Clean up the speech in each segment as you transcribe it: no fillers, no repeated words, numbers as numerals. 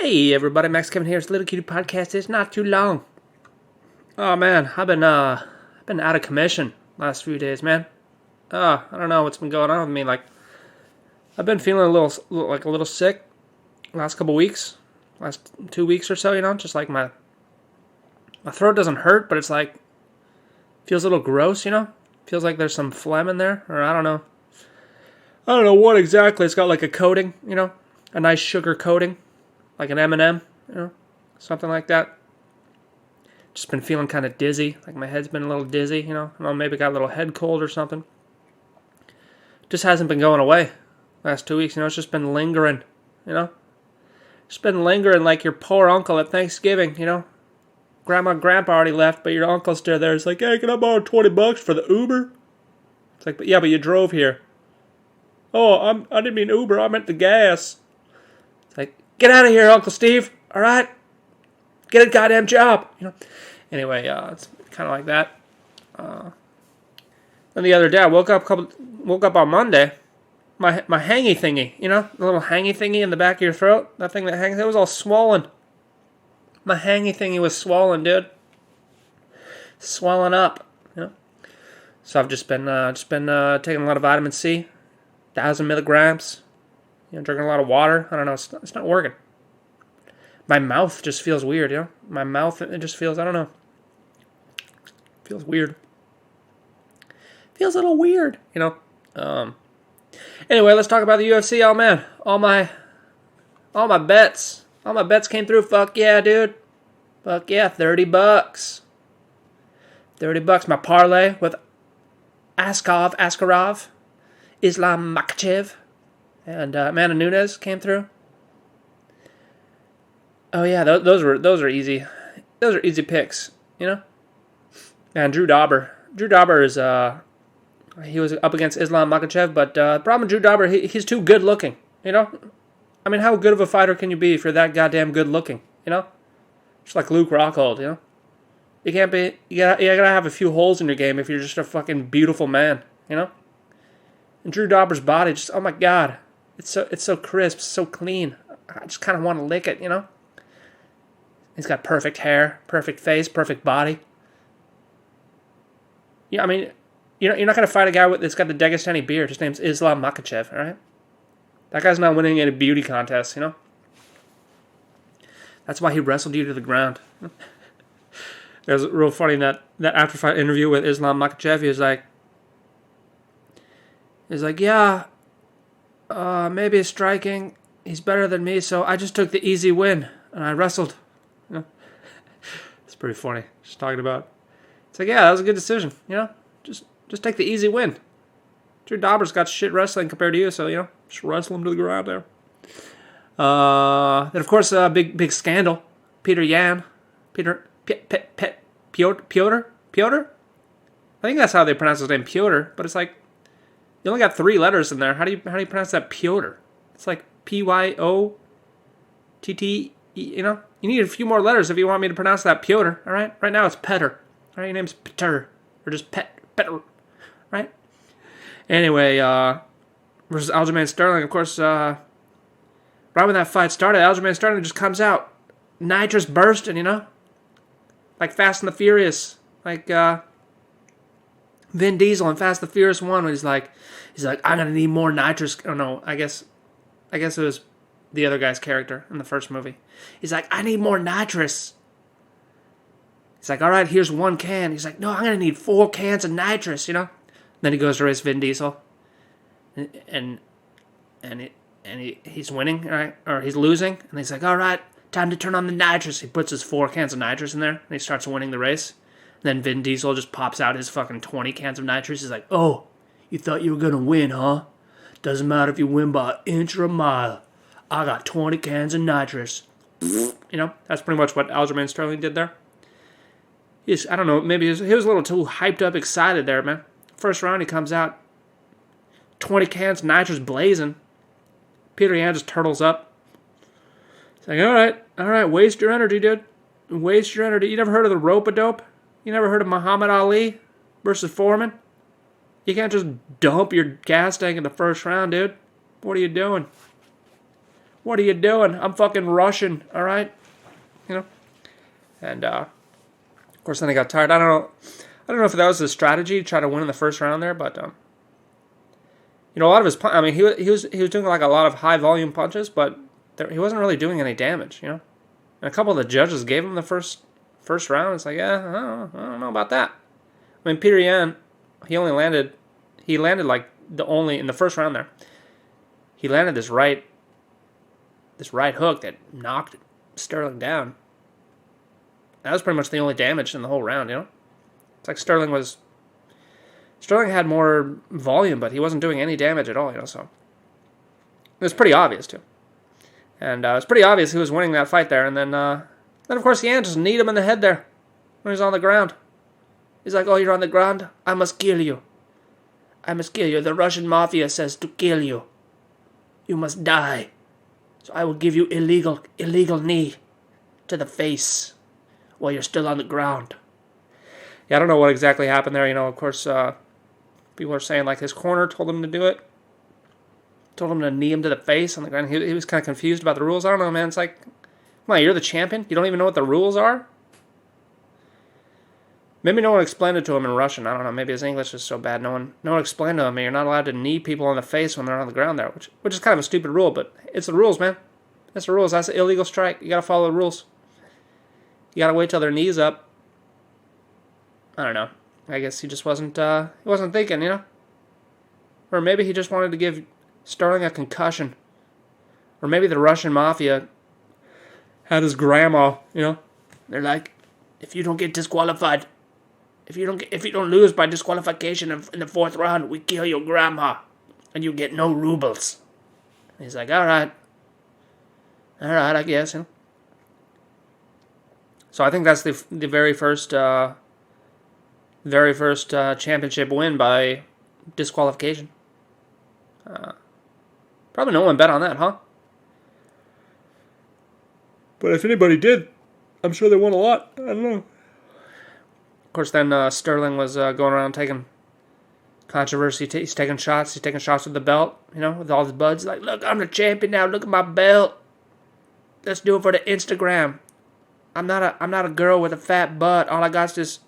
Hey everybody, Max Kevin here. It's Little Cutie Podcast. It's not too long. Oh man, I've been out of commission last few days, man. I don't know what's been going on with me. Like, I've been feeling a little sick last couple weeks, last 2 weeks or so. Just like my throat doesn't hurt, but it's like feels a little gross. Feels like there's some phlegm in there, or I don't know. I don't know what exactly. It's got like a coating, a nice sugar coating. Like an M&M, something like that. Just been feeling kind of dizzy, like my head's been a little dizzy, I don't know, maybe got a little head cold or something. Just hasn't been going away last 2 weeks, it's just been lingering, Just been lingering like your poor uncle at Thanksgiving, Grandma and Grandpa already left, but your uncle's still there. It's like, hey, can I borrow $20 for the Uber? It's like, but you drove here. Oh, I didn't mean Uber, I meant the gas. It's like, get out of here, Uncle Steve. All right? Get a goddamn job. Anyway, it's kind of like that. Then the other day, I woke up on Monday. My hangy thingy, the little hangy thingy in the back of your throat, that thing that hangs, it was all swollen. My hangy thingy was swollen, dude. Swelling up, So I've just been taking a lot of vitamin C, 1,000 milligrams. Drinking a lot of water. I don't know. It's not working. My mouth just feels weird, My mouth, it just feels, I don't know. Feels weird. Feels a little weird, Anyway, let's talk about the UFC. Oh, man. All my bets. All my bets came through. Fuck yeah, dude. Fuck yeah, $30. $30. My parlay with Askarov, Islam Makhachev. And Amanda Nunes came through. Oh yeah, those are easy. Those are easy picks, And Drew Dauber. Drew Dauber is he was up against Islam Makhachev, but the problem with Drew Dauber, he's too good looking. I mean, how good of a fighter can you be if you're that goddamn good looking? Just like Luke Rockhold. You can't be. You gotta have a few holes in your game if you're just a fucking beautiful man. And Drew Dauber's body, just oh my god. It's so crisp, so clean. I just kind of want to lick it, He's got perfect hair, perfect face, perfect body. Yeah, I mean, you're not going to fight a guy that's got the Dagestani beard. His name's Islam Makhachev, all right? That guy's not winning any beauty contests, That's why he wrestled you to the ground. It was real funny that after-fight interview with Islam Makhachev. He was like, yeah, maybe his striking, he's better than me, so I just took the easy win, and I wrestled. It's pretty funny. Just talking about, it's like, yeah, that was a good decision, Just take the easy win. Drew Dauber's got shit wrestling compared to you, so, just wrestle him to the ground there. Then, of course, big scandal. Piotr? I think that's how they pronounce his name, Piotr, but it's like, you only got 3 letters in there. How do you pronounce that, Piotr? It's like Pyottte. You need a few more letters if you want me to pronounce that Piotr. All right. Right now it's Petr. All right, your name's Petr, or just Petr. Right. Anyway, versus Aljamain Sterling. Of course, right when that fight started, Aljamain Sterling just comes out, nitrous bursting. Like Fast and the Furious, like Vin Diesel in Fast and the Furious 1, when he's like, I'm gonna need more nitrous. Oh no, I guess it was the other guy's character in the first movie. He's like, I need more nitrous. He's like, all right, here's 1 can. He's like, no, I'm gonna need 4 cans of nitrous. Then he goes to race Vin Diesel, and he's winning, right, or he's losing, and he's like, all right, time to turn on the nitrous. He puts his 4 cans of nitrous in there, and he starts winning the race. Then Vin Diesel just pops out his fucking 20 cans of nitrous. He's like, oh, you thought you were going to win, huh? Doesn't matter if you win by an inch or a mile. I got 20 cans of nitrous. That's pretty much what Aljamain Sterling did there. I don't know, maybe he was a little too hyped up, excited there, man. First round, he comes out, 20 cans of nitrous blazing. Peter Yan just turtles up. He's like, all right, waste your energy, dude. Waste your energy. You never heard of the rope-a-dope? You never heard of Muhammad Ali versus Foreman? You can't just dump your gas tank in the first round, dude. What are you doing? What are you doing? I'm fucking Russian, all right? You know? And, of course, then he got tired. I don't know if that was his strategy to try to win in the first round there, but, a lot of his, I mean, he was doing like a lot of high volume punches, but he wasn't really doing any damage, And a couple of the judges gave him the first round. It's like, I don't know about that. I mean, Peter Yan, he landed like in the first round there. He landed this right hook that knocked Sterling down. That was pretty much the only damage in the whole round, It's like Sterling had more volume, but he wasn't doing any damage at all, so. It was pretty obvious, too. And it was pretty obvious he was winning that fight there, and then of course, Yan just kneed him in the head there when he's on the ground. He's like, oh, you're on the ground? I must kill you. I must kill you. The Russian mafia says to kill you. You must die. So I will give you illegal knee to the face while you're still on the ground. Yeah, I don't know what exactly happened there. Of course, people are saying like his corner told him to do it. Told him to knee him to the face on the ground. He was kind of confused about the rules. I don't know, man. It's like, come on, you're the champion? You don't even know what the rules are? Maybe no one explained it to him in Russian. I don't know. Maybe his English is so bad. No one explained to him. You're not allowed to knee people in the face when they're on the ground there, which is kind of a stupid rule, but it's the rules, man. That's the rules. That's an illegal strike. You got to follow the rules. You got to wait till their knees up. I don't know. I guess he just wasn't thinking, Or maybe he just wanted to give Sterling a concussion. Or maybe the Russian mafia had his grandma, They're like, if you don't get disqualified, if you don't lose by disqualification in the fourth round, we kill your grandma, and you get no rubles. And he's like, all right, I guess. So I think that's the very first championship win by disqualification. Probably no one bet on that, huh? But if anybody did, I'm sure they won a lot. I don't know. Of course, then Sterling was going around taking controversy. He's taking shots. He's taking shots with the belt, with all his buds. Like, look, I'm the champion now. Look at my belt. Let's do it for the Instagram. I'm not a girl with a fat butt. All I got is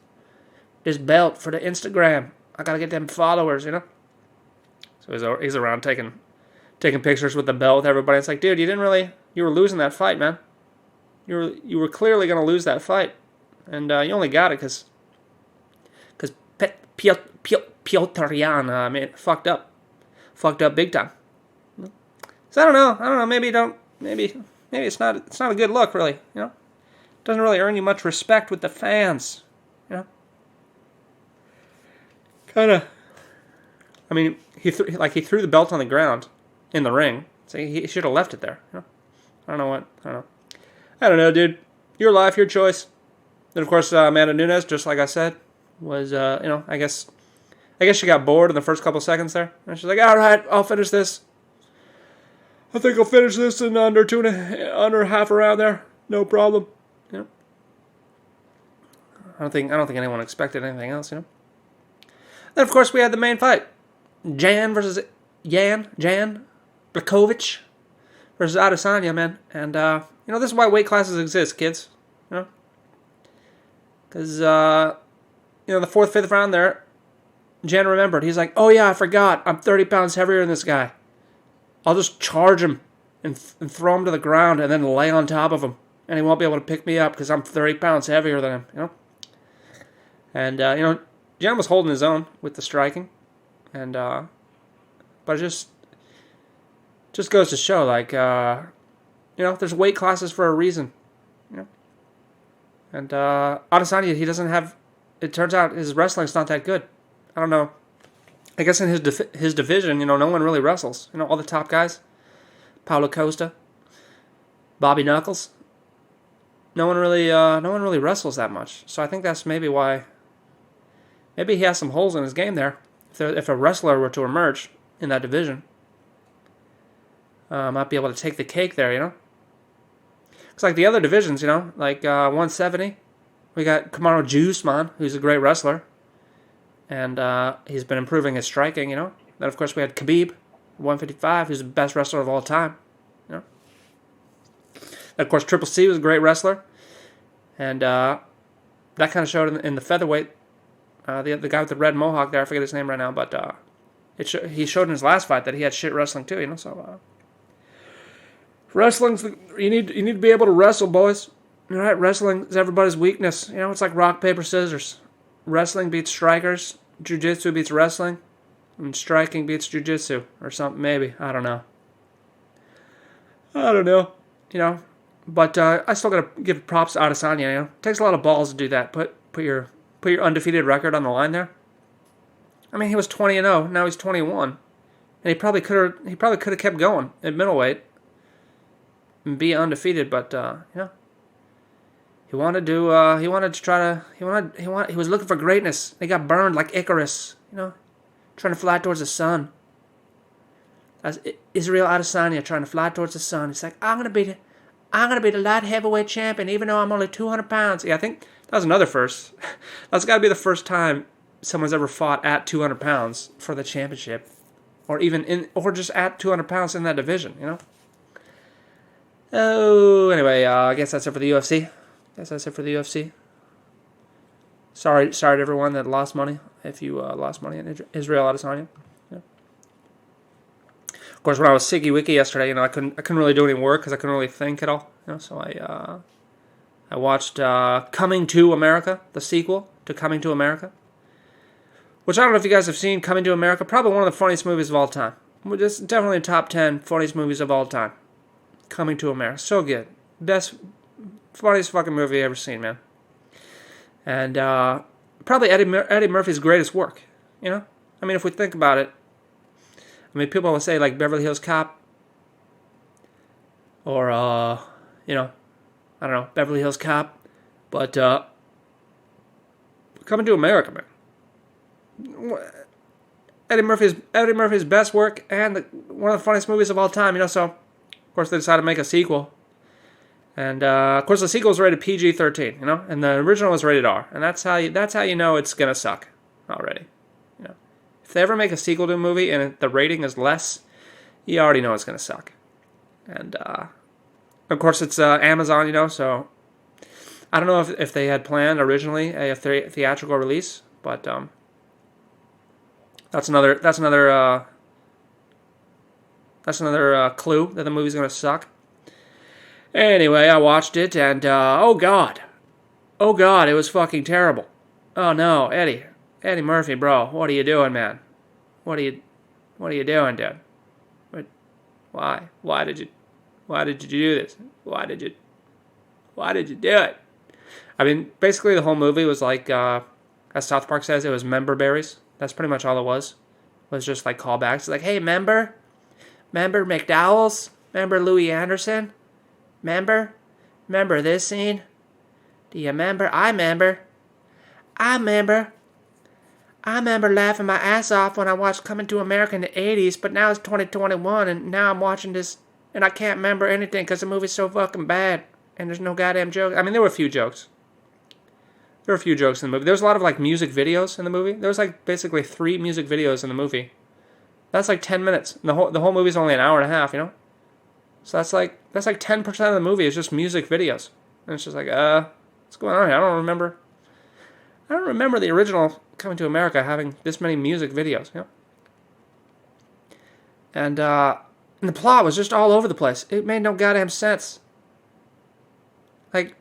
this belt for the Instagram. I gotta get them followers, So he's around taking pictures with the belt with everybody. It's like, dude, you were losing that fight, man. You were clearly gonna lose that fight, and you only got it because Piotr Yan fucked up big time. So I don't know. Maybe it's not a good look, really. Doesn't really earn you much respect with the fans. Kind of. I mean, he threw the belt on the ground in the ring, so he should have left it there. I don't know, dude. Your life, your choice. Then of course, Amanda Nunes, just like I said, was I guess she got bored in the first couple seconds there, and she's like, all right, I'll finish this. I think I'll finish this in under half a round there, no problem. I don't think anyone expected anything else. Then of course we had the main fight, Jan Blachowicz versus Adesanya, man, and this is why weight classes exist, kids. Because the fourth, fifth round there, Jan remembered. He's like, oh yeah, I forgot. I'm 30 pounds heavier than this guy. I'll just charge him and throw him to the ground and then lay on top of him. And he won't be able to pick me up because I'm 30 pounds heavier than him, And, Jan was holding his own with the striking. And, but it just goes to show, like, there's weight classes for a reason. And Adesanya, he doesn't have. It turns out his wrestling's not that good. I don't know. I guess in his division, no one really wrestles. All the top guys, Paulo Costa, Bobby Knuckles. No one really wrestles that much. So I think that's maybe why. Maybe he has some holes in his game there. If a wrestler were to emerge in that division, might be able to take the cake there. It's like the other divisions, like 170. We got Kamaru Usman, who's a great wrestler. And he's been improving his striking, Then, of course, we had Khabib, 155, who's the best wrestler of all time. Of course, Triple C was a great wrestler, and that kind of showed in the featherweight. The guy with the red mohawk there, I forget his name right now, but he showed in his last fight that he had shit wrestling too. So wrestling's you need to be able to wrestle, boys. All right, wrestling is everybody's weakness. It's like rock paper scissors. Wrestling beats strikers, jiu-jitsu beats wrestling, and striking beats jiu-jitsu or something. Maybe I don't know. But I still gotta give props to Adesanya. It takes a lot of balls to do that. Put your undefeated record on the line there. I mean, he was 20-0. Now he's 21, and he probably could have kept going at middleweight and be undefeated. But he wanted to. He was looking for greatness. He got burned like Icarus. Trying to fly towards the sun. That's Israel Adesanya trying to fly towards the sun. He's like, I'm gonna be the light heavyweight champion, even though I'm only 200 pounds. Yeah, I think that was another first. That's got to be the first time someone's ever fought at 200 pounds for the championship, or just at 200 pounds in that division. Oh, anyway, I guess that's it for the UFC. Sorry to everyone that lost money. If you lost money in Israel Adesanya. Of course, when I was sicky wicky yesterday, I couldn't really do any work because I couldn't really think at all. So I watched Coming to America, the sequel to Coming to America, which I don't know if you guys have seen. Coming to America, probably one of the funniest movies of all time. Just definitely top 10 funniest movies of all time. Coming to America, so good, funniest fucking movie I've ever seen, man. And probably Eddie Murphy's greatest work. I mean, if we think about it. I mean, people will say like Beverly Hills Cop, or I don't know, Beverly Hills Cop, but Coming to America, man. Eddie Murphy's best work and one of the funniest movies of all time. So of course they decided to make a sequel, and of course the sequel was rated PG-13, and the original was rated R, and that's how you know it's gonna suck already. If they ever make a sequel to a movie and the rating is less, you already know it's going to suck. And, of course, it's Amazon, so I don't know if they had planned originally a theatrical release, but that's another clue that the movie's going to suck. Anyway, I watched it, and oh god, it was fucking terrible. Oh no, Eddie Murphy, bro, what are you doing, man? What are you doing, dude? Why did you do this? Why did you do it? I mean, basically the whole movie was like, as South Park says, it was member berries. That's pretty much all it was. It was just like callbacks. It's like, hey, member McDowell's? Member Louis Anderson? Member this scene? Do you remember? I remember laughing my ass off when I watched Coming to America in the 80s, but now it's 2021, and now I'm watching this, and I can't remember anything because the movie's so fucking bad, and there's no goddamn jokes. I mean, there were a few jokes. There were a few jokes in the movie. There was a lot of, like, music videos in the movie. There was, like, basically 3 music videos in the movie. That's, like, 10 minutes. And the whole movie's only an hour and a half, So that's like 10% of the movie is just music videos. And it's just like, what's going on here? I don't remember the original Coming to America having this many music videos, And the plot was just all over the place. It made no goddamn sense. Like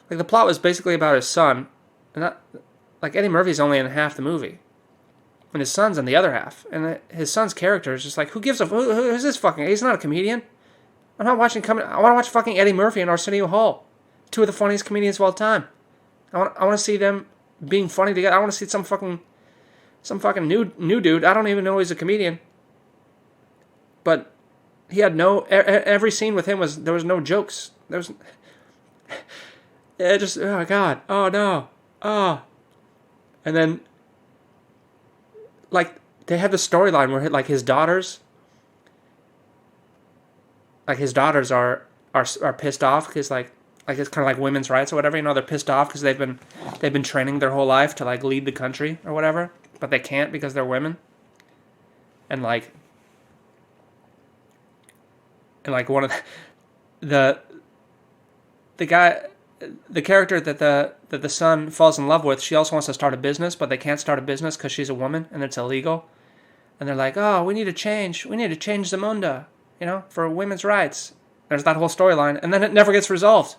the plot was basically about his son, and Eddie Murphy's only in half the movie, and his son's in the other half. And his son's character is just like, who gives a who's this fucking? He's not a comedian. I'm not watching I want to watch fucking Eddie Murphy and Arsenio Hall, 2 of the funniest comedians of all time. I want to see them being funny together. I want to see some fucking new dude. I don't even know he's a comedian. But he had every scene with him there was no jokes. There was just, oh my god, oh no, oh. And then like they had the storyline where like his daughters are pissed off because like it's kind of like women's rights or whatever, they're pissed off because they've been training their whole life to like lead the country or whatever, but they can't because they're women. And like one of the the character that the son falls in love with, she also wants to start a business, but they can't start a business because she's a woman and it's illegal. And they're like, oh, we need to change the mundo, for women's rights. There's that whole storyline, and then it never gets resolved.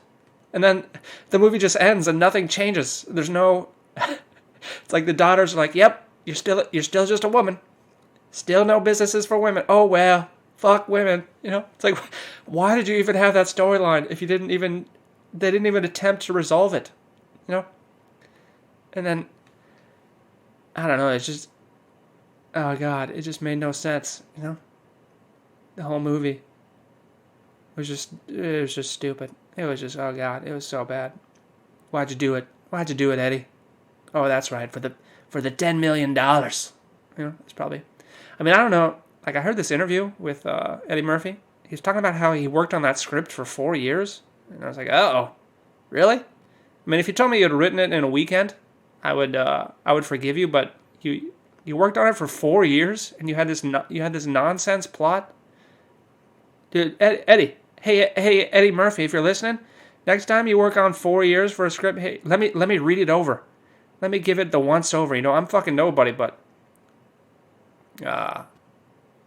And then the movie just ends and nothing changes. There's no... It's like the daughters are like, yep, you're still just a woman. Still no businesses for women. Oh, well, fuck women. It's like, why did you even have that storyline if they didn't even attempt to resolve it? And then, I don't know, it's just, oh God, it just made no sense, The whole movie was just stupid. It was just, oh God, it was so bad. Why'd you do it? Why'd you do it, Eddie? Oh, that's right, for the $10 million. It's probably... I mean, I don't know. Like, I heard this interview with Eddie Murphy. He was talking about how he worked on that script for 4 years. And I was like, oh, really? I mean, if you told me you had written it in a weekend, I would forgive you. But you worked on it for 4 years, and you had this nonsense plot. Dude, Eddie, hey, Eddie Murphy, if you're listening, next time you work on 4 years for a script, hey, let me read it over. Let me give it the once over. I'm fucking nobody, but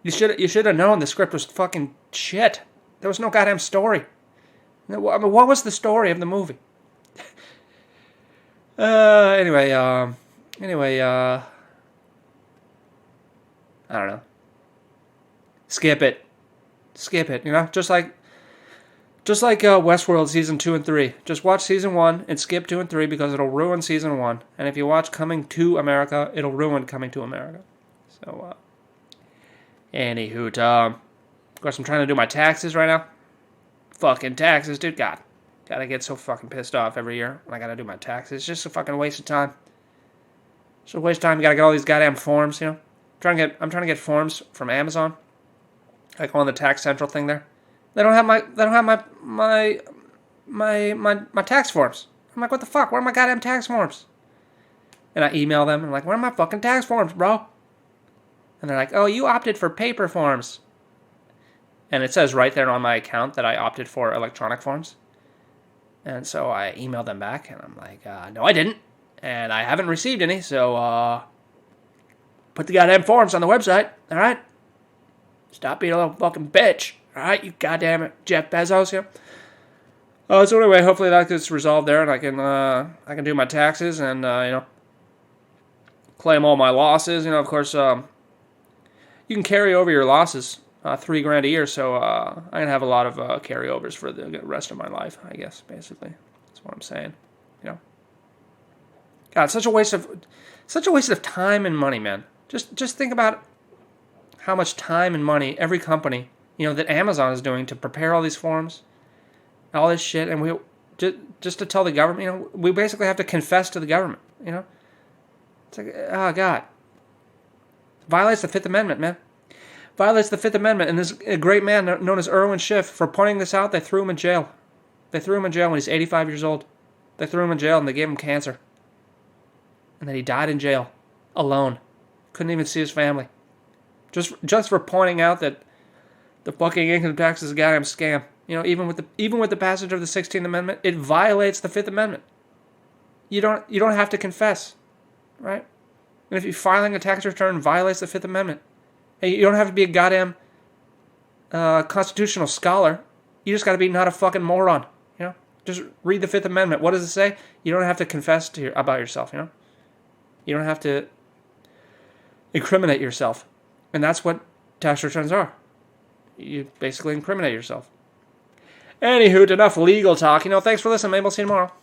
you should have known the script was fucking shit. There was no goddamn story. I mean, what was the story of the movie? Anyway, I don't know. Skip it. Just like Westworld season 2 and 3. Just watch season 1 and skip 2 and 3 because it'll ruin season 1. And if you watch Coming to America, it'll ruin Coming to America. So, anywho, of course, I'm trying to do my taxes right now. Fucking taxes, dude. God, I get so fucking pissed off every year when I gotta do my taxes. It's just a fucking waste of time. It's a waste of time. You gotta get all these goddamn forms, I'm trying to get forms from Amazon. Like on the Tax Central thing there. They don't have my tax forms. I'm like, what the fuck? Where are my goddamn tax forms? And I email them. I'm like, where are my fucking tax forms, bro? And they're like, oh, you opted for paper forms. And it says right there on my account that I opted for electronic forms. And so I emailed them back, and I'm like, no, I didn't. And I haven't received any, so put the goddamn forms on the website, all right? Stop being a little fucking bitch, all right, you goddamn Jeff Bezos here. So anyway, hopefully that gets resolved there, and I can do my taxes and claim all my losses. Of course, you can carry over your losses, $3,000 a year. So I'm gonna have a lot of carryovers for the rest of my life, I guess. Basically, that's what I'm saying. God, such a waste of time and money, man. Just think about how much time and money every company, that Amazon is doing to prepare all these forms, all this shit, and we just to tell the government, we basically have to confess to the government, It's like, oh God, violates the Fifth Amendment, man. Violates the Fifth Amendment, and this great man known as Irwin Schiff, for pointing this out, they threw him in jail. They threw him in jail when he's 85 years old. They threw him in jail and they gave him cancer. And then he died in jail, alone. Couldn't even see his family. Just for pointing out that the fucking income tax is a goddamn scam. Even with the passage of the 16th Amendment, it violates the Fifth Amendment. You don't have to confess, right? And if you're filing a tax return, violates the Fifth Amendment. Hey, you don't have to be a goddamn constitutional scholar. You just got to be not a fucking moron. Just read the Fifth Amendment. What does it say? You don't have to confess about yourself. You don't have to incriminate yourself. And that's what tax returns are. You basically incriminate yourself. Anywho, enough legal talk. Thanks for listening. Maybe we'll see you tomorrow.